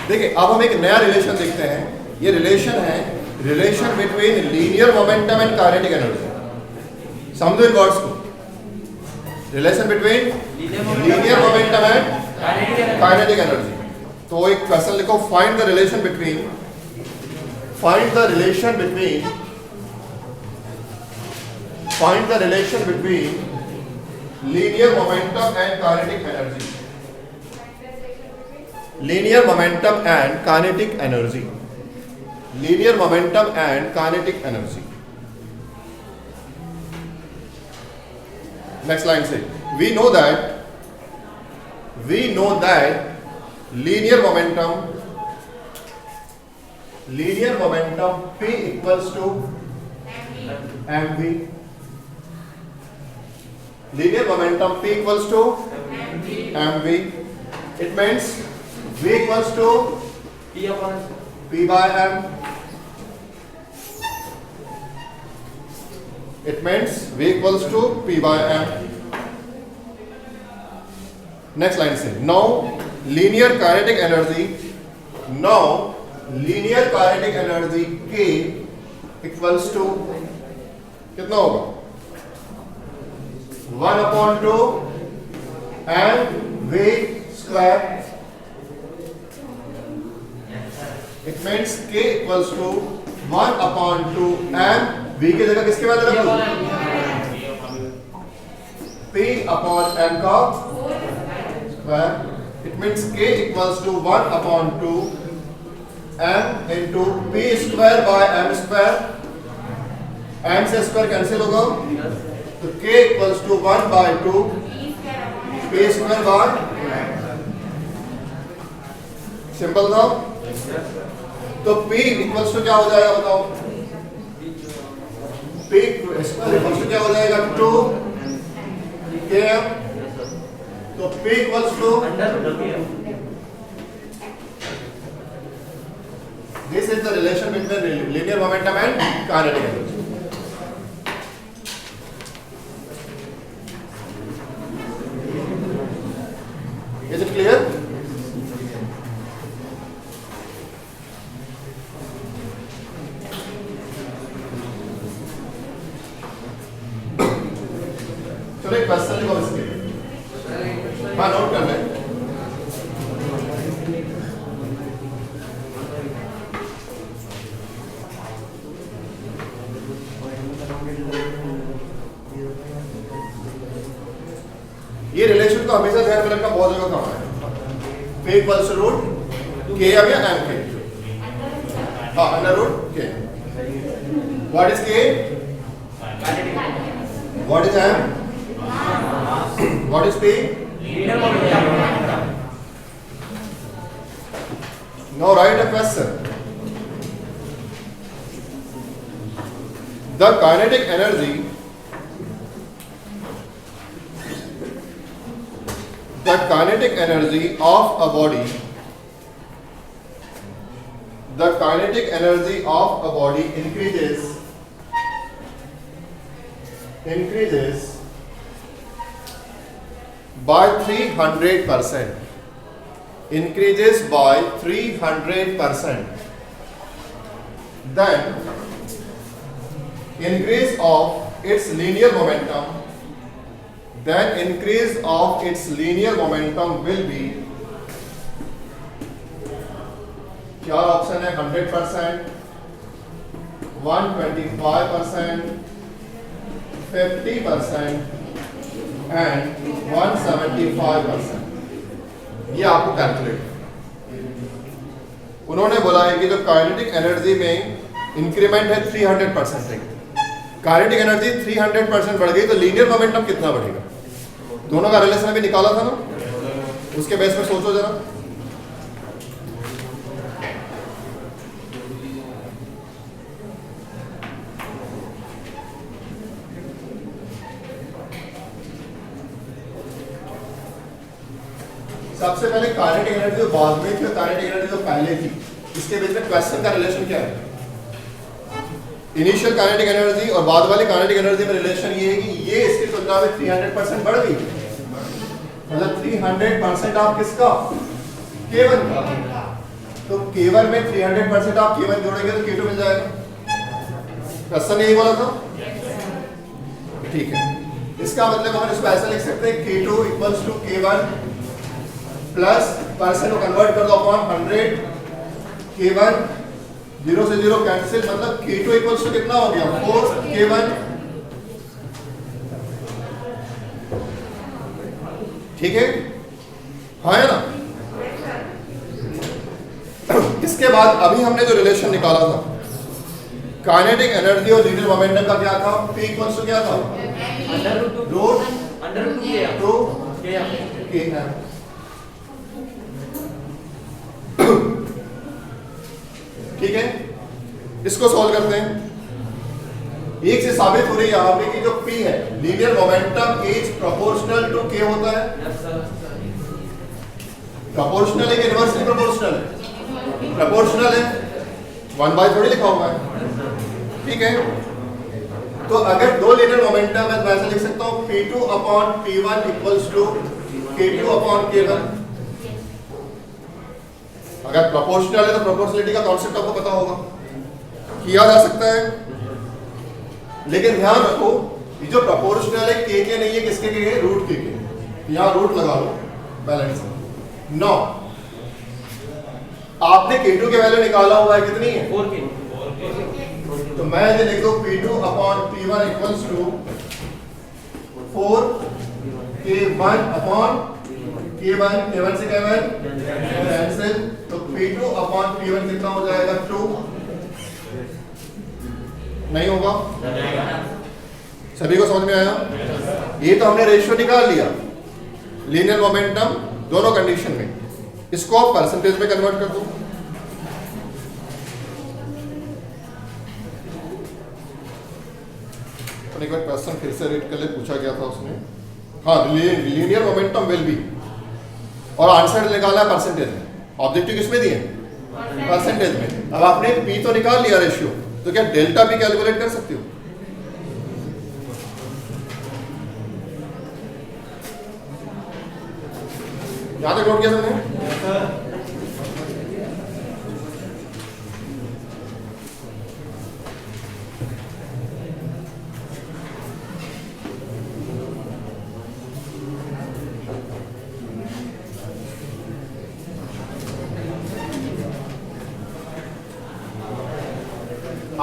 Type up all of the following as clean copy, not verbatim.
देखिए अब हम एक नया रिलेशन देखते हैं। ये रिलेशन है relation between linear momentum and kinetic energy. समझो इन वर्ड्स को, relation between linear momentum and kinetic energy. तो एक क्वेश्चन लिखो, find the relation between linear momentum and kinetic energy. Linear momentum and kinetic energy. Linear momentum and kinetic energy. Next line say, we know that linear momentum P equals to mv. Linear momentum P equals to mv. It means V equals to P by M. It means V equals to P by M. Next line say, now linear kinetic energy K equals to कितना होगा 1/2 mv square. It means K equals to 1/2 m V की जगह किसके बाद रख दो P upon m का square. It means K equals to 1/2 m into P square by m square. m से स्क्वायर कैंसिल होगा तो K equals to 1/2 P square by simple था. तो P इक्वल्स टू क्या हो जाएगा बताओ? P इक्वल्स टू क्या हो जाएगा 2 km. तो P equals to this is the relation between linear momentum and kinetic energy. Is it clear? चलो एक क्वेश्चन लिखो इसके. हाँ नोट कर लें. ये रिलेशन को हमेशा ध्यान में रखना बहुत जगह काम है. P equals to root K आ गया M K. हाँ under root K. What is K? What is M? What is P? Now write a question. The kinetic energy of a body increases by 300%. Increases by 300%. Then increase of its linear momentum will be. क्या option है? 100%, 125%, 50% and 175%. ये आपको calculate. उन्होंने बोला है कि जो kinetic energy में इंक्रीमेंट है 300%. काइनेटिक एनर्जी 300% बढ़ गई तो लीनियर मोमेंटम कितना बढ़ेगा? दोनों का रिलेशन अभी निकाला था ना, उसके बेस पर सोचो जरा. सबसे पहले काइनेटिक एनर्जी जो बाद में थी और काइनेटिक एनर्जी जो पहले थी, इसके बीच में क्वेश्चन का रिलेशन क्या है? इनिशियल काइनेटिक एनर्जी और बाद वाली काइनेटिक एनर्जी में रिलेशन ये है कि ये इसकी तुलना में 300% बढ़ गई. मतलब 300% आप किसका? K1 का. K1 में 300% आप K1 जोड़ेंगे तो K2 मिल जाएगा। क्वेश्चन यही बोला था, ठीक है। इसका मतलब हम इसको ऐसा लिख सकते हैं K2 equals to K1 plus percent को कन्वर्ट कर दो अपॉन 100, K1 0 से 0 कैंसिल, मतलब K2 इक्वल्स टू कितना हो गया 4 K1, ठीक है, हाँ है ना। इसके बाद अभी हमने जो रिलेशन निकाला था काइनेटिक एनर्जी और लीनियर मोमेंटम का क्या था, P इक्वल्स टू क्या था √2 Km। ठीक है, इसको सॉल्व करते हैं। एक से साबित हो रही है यहाँ पे कि जो P है linear momentum is proportional to K होता है। प्रोपोर्शनल है कि इनवर्सली प्रोपोर्शनल है? प्रोपोर्शनल है, 1/, थोड़ी लिखा हुआ है, ठीक है। तो अगर दो लीनियर मोमेंटम है तो ऐसे लिख सकता हूँ P2 upon P1 equals to K2 upon K1। अगर प्रोपोर्शनल है तो प्रोपोर्शनलिटी का कॉन्सेप्ट आपको पता होगा, किया जा सकता है। लेकिन ध्यान रखो ये जो प्रोपोर्शनल है के नहीं है, किसके के है, रूट के। यहां रूट लगा लो बैलेंस 9। आपने K2 की वैल्यू निकाला हुआ है, कितनी है 4K। तो मैं ये लिख दूं P2 upon P1 equals to 4 K1 upon K1, K1 से K1 कैंसिल, तो P2 अपॉन P1 कितना हो जाएगा 2, नहीं होगा। सभी को समझ में आया? ये तो हमने रेशियो निकाल लिया लीनियर मोमेंटम दोनों कंडीशन में। इसको आप परसेंटेज में कन्वर्ट कर दो। एक बार क्वेश्चन फिर से रीड कर ले, पूछा गया था उसने, हाँ लीनियर मोमेंटम विल बी, और आंसर निकाला है परसेंटेज में। ऑब्जेक्टिव किसमें दिए? परसेंटेज में। अब आपने पी तो निकाल लिया रेशियो, तो क्या डेल्टा भी कैलकुलेट कर सकते हो? यहां तक नोट किया सबने?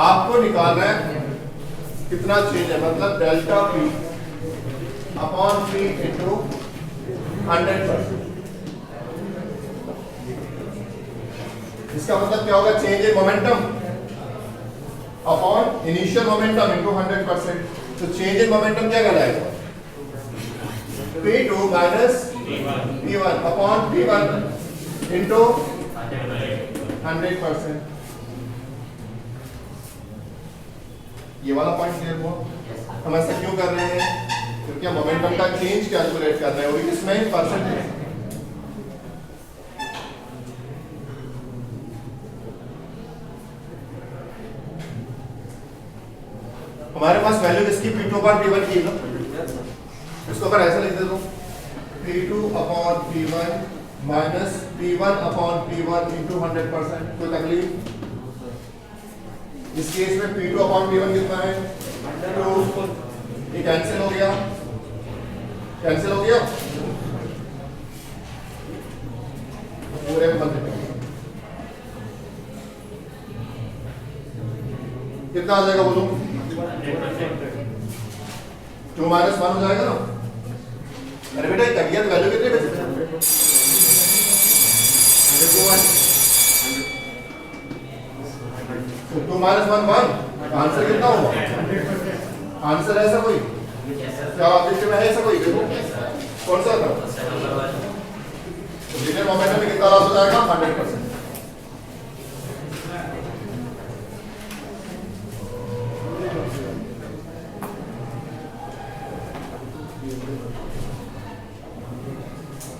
आपको निकालना है कितना चेंज है, मतलब delta P upon P into 100%। इसका मतलब क्या होगा, change in momentum upon initial momentum into 100%। तो चेंज इन मोमेंटम क्या कहलाएगा, P2 minus P1 upon P1 into 100%। ये वाला पॉइंट क्लियर हुआ? हम ऐसा क्यों कर रहे हैं, क्योंकि हम मोमेंटम का चेंज कैलकुलेट कर रहे हैं, वो किसमें, परसेंटेज। हमारे पास वैल्यू किसकी, P2 अपॉन P1 की ना, इसको पर ऐसा लिख देता हूं P2 upon P1 minus P1 upon P1 into 100%। कोई तकलीफ? इस केस में P2 अपॉन P1 कितना है 2, ये कैंसिल हो गया, कैंसिल हो गया, पूरे में कितना आ जाएगा बोलो, 2 माइनस 1 हो जाएगा ना। अरे बेटा तकिया वैल्यू कितने बचे, 2 माइनस 1 1, आंसर कितना होगा, आंसर है ऐसा कोई, क्या ऑब्जेक्टिव में है ऐसा कोई, देखो कौन सा था, लीनियर मोमेंटम में कितना लॉस हो जाएगा 100%।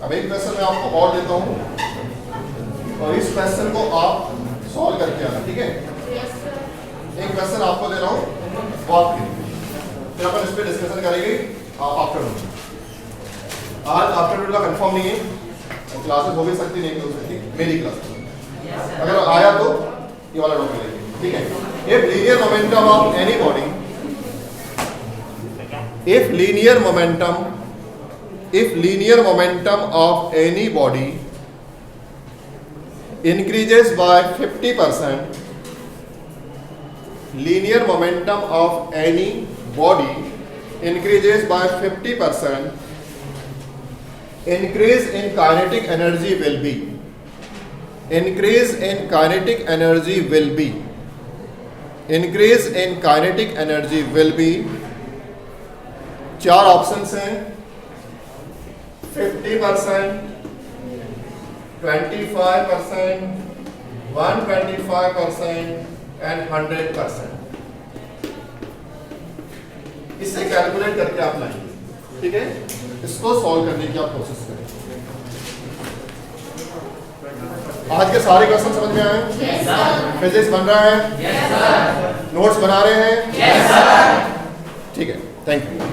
अब एक क्वेश्चन मैं आपको और देता हूं और इस क्वेश्चन को आप सॉल्व करके आना, ठीक है। एक क्वेश्चन आपको दे रहा हूं बहुत फिर अपन इस पे डिस्कशन करेंगे आफ्टरनून। आज आफ्टरनून का कंफर्म नहीं है, क्लासेस हो भी सकती नहीं हो सकती, मेरी क्लास अगर आया तो ये वाला नोट लेंगे, ठीक है। If linear momentum of any body, if linear momentum of any body increases by 50%, linear momentum of any body increases by 50%, increase in kinetic energy will be, increase in kinetic energy will be, increase in kinetic energy will be, चार options हैं, 50%, 25%, 125% and 100%। इसे calculate करके आप लाएंगे, ठीक है। इसको solve करने की आप कोशिश करें। आज के सारे क्वेश्चन समझ में आए? Yes sir. फिजिक्स बन रहा है? Yes sir. नोट्स बना रहे हैं? Yes sir. ठीक है, थैंक यू।